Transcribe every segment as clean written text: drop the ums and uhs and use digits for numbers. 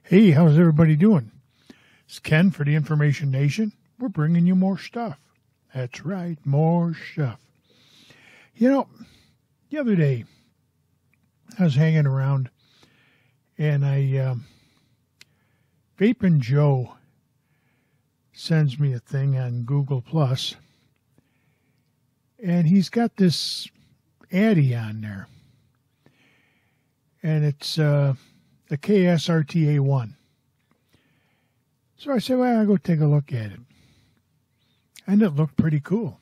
Hey, how's everybody doing? It's Ken for the Information Nation. We're bringing you more stuff. That's right, more stuff. You know, the other day, I was hanging around, and Vaping Joe sends me a thing on Google+, and he's got this Addy on there, and it's the KSRTA1. So I said, well, I'll go take a look at it. And it looked pretty cool.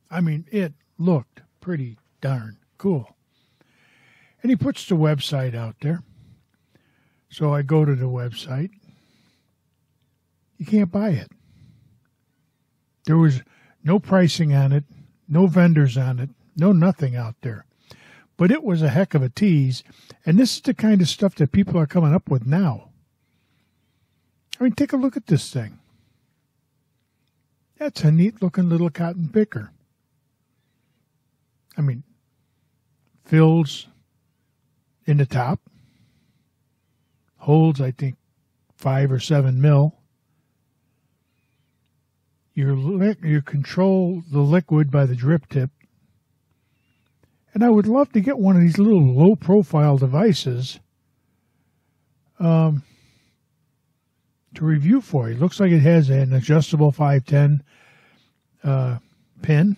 I mean, it looked pretty darn cool. And he puts the website out there. So I go to the website. You can't buy it. There was no pricing on it, no vendors on it, no nothing out there. But it was a heck of a tease, and this is the kind of stuff that people are coming up with now. I mean, take a look at this thing. That's a neat-looking little cotton picker. I mean, fills in the top, holds, I think, 5 or 7 mil. You control the liquid by the drip tip. And I would love to get one of these little low-profile devices to review for you. It looks like it has an adjustable 510 pin.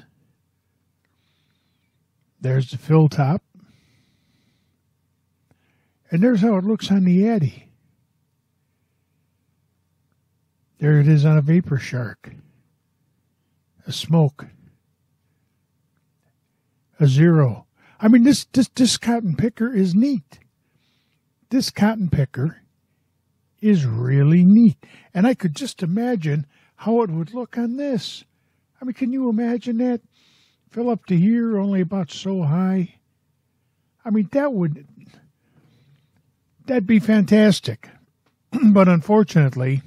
There's the fill top. And there's how it looks on the Addy. There it is on a Vapor Shark. A Smoke. A Zero. I mean, this cotton picker is neat. This cotton picker is really neat. And I could just imagine how it would look on this. I mean, can you imagine that? Fill up to here, only about so high. I mean, that'd be fantastic. But unfortunately,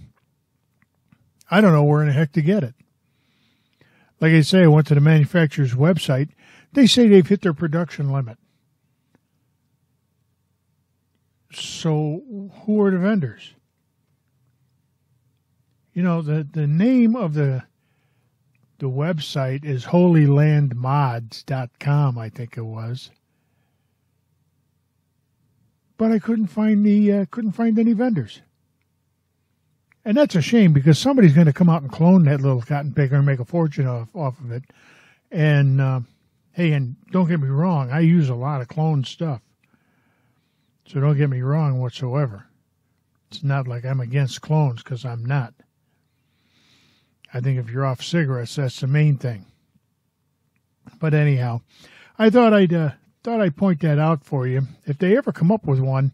I don't know where in the heck to get it. Like I say, I went to the manufacturer's website. They say they've hit their production limit. So who are the vendors? You know, the name of the website is holylandmods.com, I think it was. But I couldn't find any vendors. And that's a shame, because somebody's going to come out and clone that little cotton picker and make a fortune off of it. And hey, and don't get me wrong, I use a lot of cloned stuff. So don't get me wrong whatsoever. It's not like I'm against clones, because I'm not. I think if you're off cigarettes, that's the main thing. But anyhow, I thought I'd point that out for you. If they ever come up with one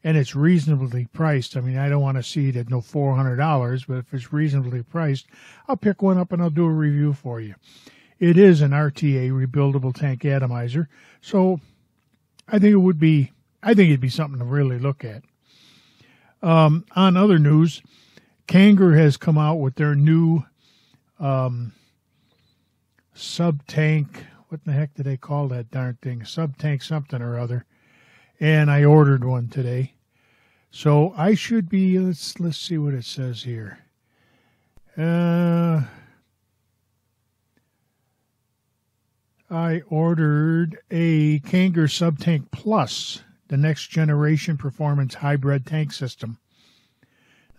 and it's reasonably priced, I mean, I don't want to see it at no $400, but if it's reasonably priced, I'll pick one up and I'll do a review for you. It is an RTA, rebuildable tank atomizer, so I think it'd be something to really look at. On other news, Kanger has come out with their new sub-tank. What the heck do they call that darn thing? Sub-tank something or other. And I ordered one today. So I should be, let's see what it says here. I ordered a Kanger Sub-Tank Plus, the next generation performance hybrid tank system.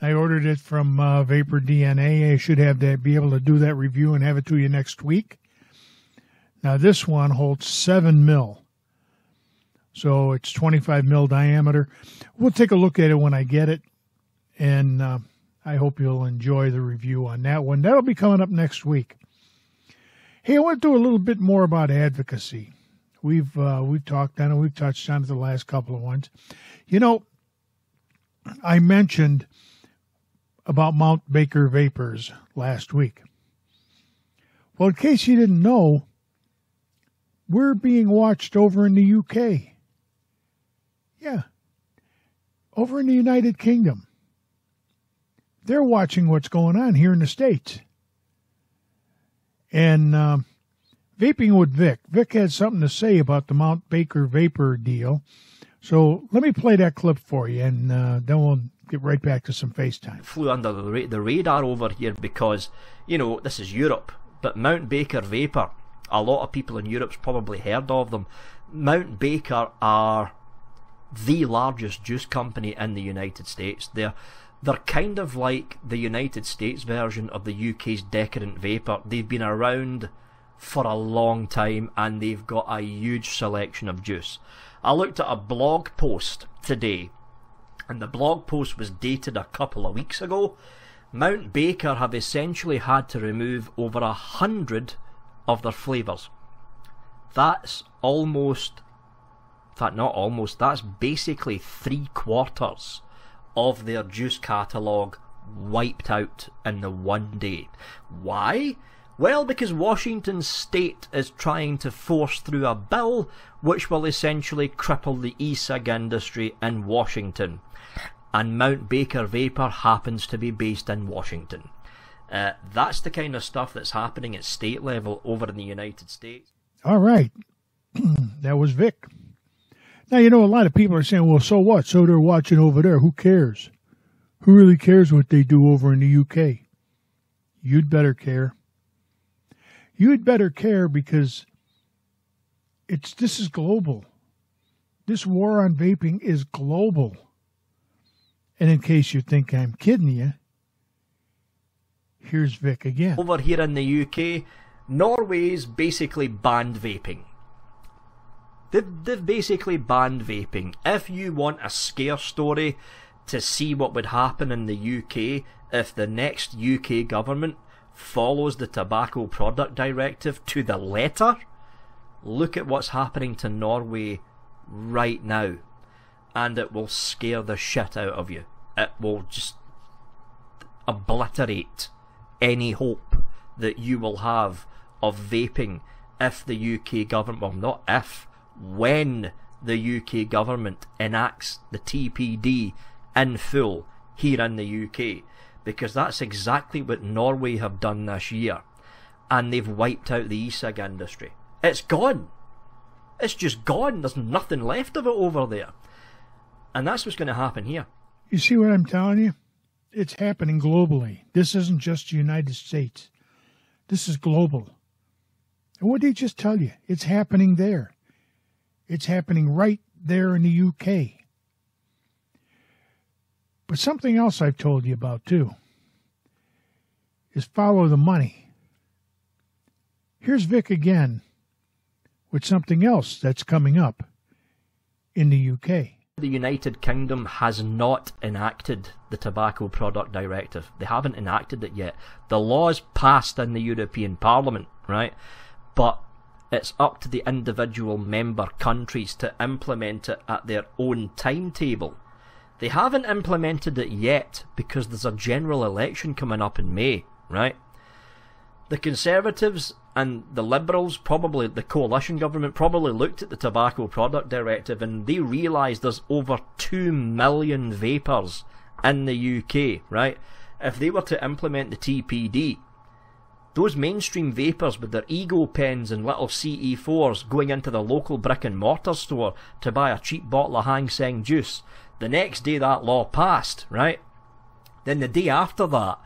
I ordered it from Vapor DNA. I should be able to do that review and have it to you next week. Now this one holds 7 mil. So it's 25 mil diameter. We'll take a look at it when I get it. And I hope you'll enjoy the review on that one. That'll be coming up next week. Hey, I want to do a little bit more about advocacy. We've talked on it. We've touched on it the last couple of ones. You know, I mentioned about Mount Baker vapors last week. Well, in case you didn't know, we're being watched over in the UK. Yeah, over in the United Kingdom. They're watching what's going on here in the States. And Vaping with Vic. Vic had something to say about the Mount Baker vapor deal. So let me play that clip for you, and then we'll get right back to some FaceTime. Flew under the radar over here because, you know, this is Europe. But Mount Baker Vapor, a lot of people in Europe's probably heard of them. Mount Baker are the largest juice company in the United States. They're kind of like the United States version of the UK's Decadent Vapor. They've been around for a long time and they've got a huge selection of juice. I looked at a blog post today, and the blog post was dated a couple of weeks ago. Mount Baker have essentially had to remove over 100 of their flavours. That's almost, in fact not almost, that's basically 3/4 of their juice catalogue wiped out in the one day. Why? Well, because Washington State is trying to force through a bill which will essentially cripple the e-cig industry in Washington. And Mount Baker Vapor happens to be based in Washington. That's the kind of stuff that's happening at state level over in the United States. All right. That was Vic. Now, you know, a lot of people are saying, well, so what? So they're watching over there. Who cares? Who really cares what they do over in the UK? You'd better care. You'd better care because this is global. This war on vaping is global. And in case you think I'm kidding you, here's Vic again. Over here in the UK, Norway's basically banned vaping. They've basically banned vaping. If you want a scare story to see what would happen in the UK if the next UK government follows the Tobacco Product Directive to the letter, look at what's happening to Norway right now. And it will scare the shit out of you. It will just obliterate any hope that you will have of vaping if the UK government, well, not if, when the UK government enacts the TPD in full here in the UK, because that's exactly what Norway have done this year, and they've wiped out the e-cig industry. It's gone. It's just gone. There's nothing left of it over there. And that's what's going to happen here. You see what I'm telling you? It's happening globally. This isn't just the United States. This is global. And what did he just tell you? It's happening there. It's happening right there in the UK. But something else I've told you about, too, is follow the money. Here's Vic again with something else that's coming up in the UK. The United Kingdom has not enacted the Tobacco Product Directive. They haven't enacted it yet. The law's passed in the European Parliament, right? But it's up to the individual member countries to implement it at their own timetable. They haven't implemented it yet because there's a general election coming up in May, right? The Conservatives and the Liberals, probably the coalition government, probably looked at the Tobacco Product Directive and they realised there's over 2 million vapors in the UK, right? If they were to implement the TPD, those mainstream vapors with their ego pens and little CE4s going into the local brick and mortar store to buy a cheap bottle of Hang Seng juice, the next day that law passed, right? Then the day after that,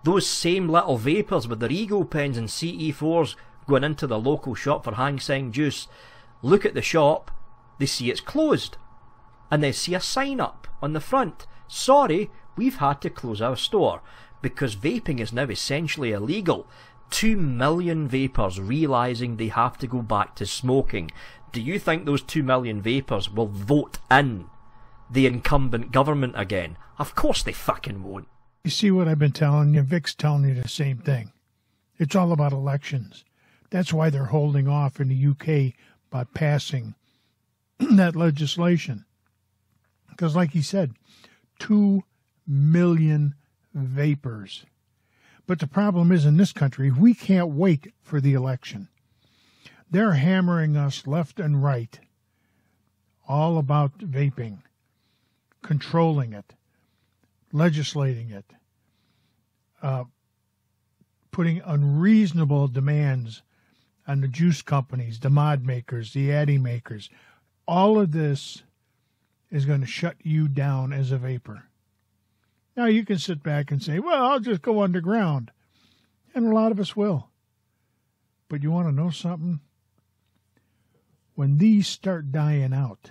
those same little vapors with their ego pens and CE4s going into the local shop for Hang Seng juice, look at the shop, they see it's closed. And they see a sign up on the front. Sorry, we've had to close our store because vaping is now essentially illegal. 2 million vapors realising they have to go back to smoking. Do you think those 2 million vapors will vote in the incumbent government again? Of course they fucking won't. You see what I've been telling you? Vic's telling you the same thing. It's all about elections. That's why they're holding off in the UK by passing that legislation. Because like he said, 2 million vapors. But the problem is, in this country, we can't wait for the election. They're hammering us left and right all about vaping, controlling it, legislating it, putting unreasonable demands on the juice companies, the mod makers, the addy makers. All of this is going to shut you down as a vapor. Now, you can sit back and say, well, I'll just go underground. And a lot of us will. But you want to know something? When these start dying out,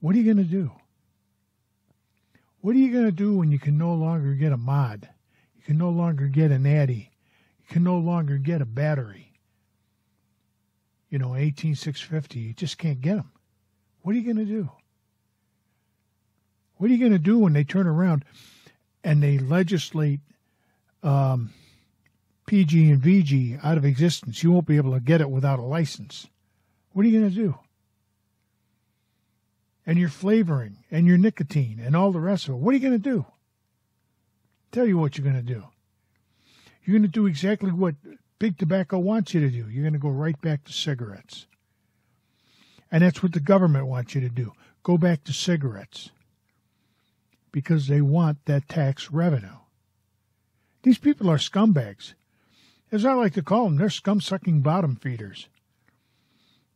what are you going to do? What are you going to do when you can no longer get a mod? You can no longer get an addy. You can no longer get a battery. 18650, you just can't get them. What are you going to do? What are you going to do when they turn around and they legislate PG and VG out of existence? You won't be able to get it without a license. What are you going to do? And your flavoring and your nicotine and all the rest of it. What are you going to do? Tell you what you're going to do. You're going to do exactly what Big Tobacco wants you to do. You're going to go right back to cigarettes. And that's what the government wants you to do. Go back to cigarettes. Because they want that tax revenue. These people are scumbags. As I like to call them, they're scum-sucking bottom feeders.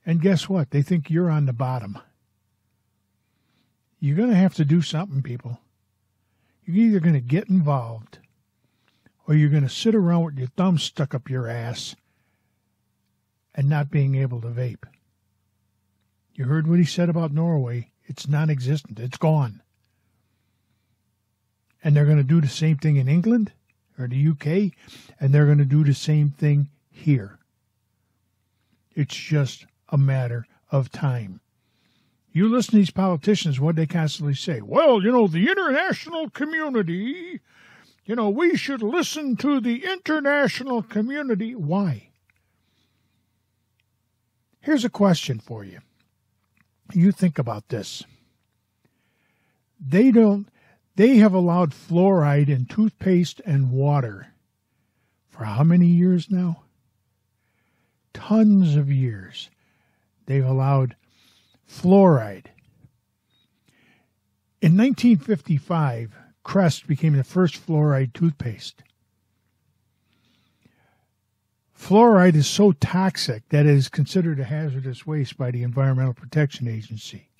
And guess what? They think you're on the bottom. You're going to have to do something, people. You're either going to get involved or you're going to sit around with your thumb stuck up your ass and not being able to vape. You heard what he said about Norway. It's non-existent. It's gone. And they're going to do the same thing in England or the UK, and they're going to do the same thing here. It's just a matter of time. You listen to these politicians, what they constantly say. Well, the international community, we should listen to the international community. Why? Here's a question for you. You think about this. They have allowed fluoride in toothpaste and water for how many years now? Tons of years. They've allowed fluoride. In 1955, Crest became the first fluoride toothpaste. Fluoride is so toxic that it is considered a hazardous waste by the Environmental Protection Agency.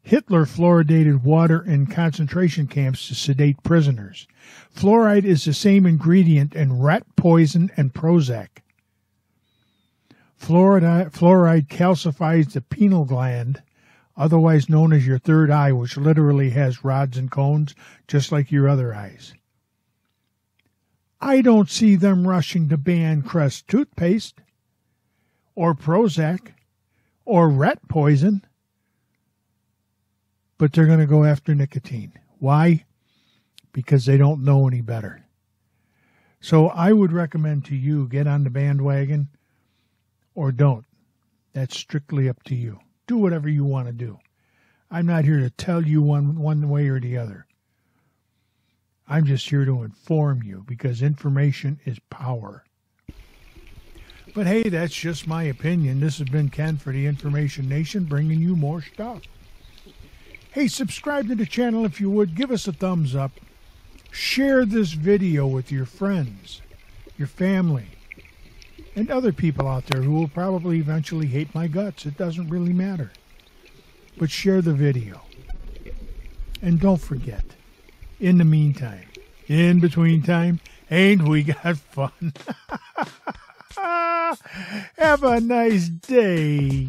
Hitler fluoridated water in concentration camps to sedate prisoners. Fluoride is the same ingredient in rat poison and Prozac. Fluoride calcifies the pineal gland, otherwise known as your third eye, which literally has rods and cones, just like your other eyes. I don't see them rushing to ban Crest toothpaste, or Prozac, or rat poison, but they're going to go after nicotine. Why? Because they don't know any better. So I would recommend to you, get on the bandwagon or don't. That's strictly up to you. Do whatever you want to do. I'm not here to tell you one way or the other. I'm just here to inform you because information is power. But hey, that's just my opinion. This has been Ken for the Information Nation, bringing you more stuff. Hey, subscribe to the channel if you would. Give us a thumbs up. Share this video with your friends, your family, and other people out there who will probably eventually hate my guts. It doesn't really matter. But share the video. And don't forget, in the meantime, in between time, ain't we got fun? Have a nice day.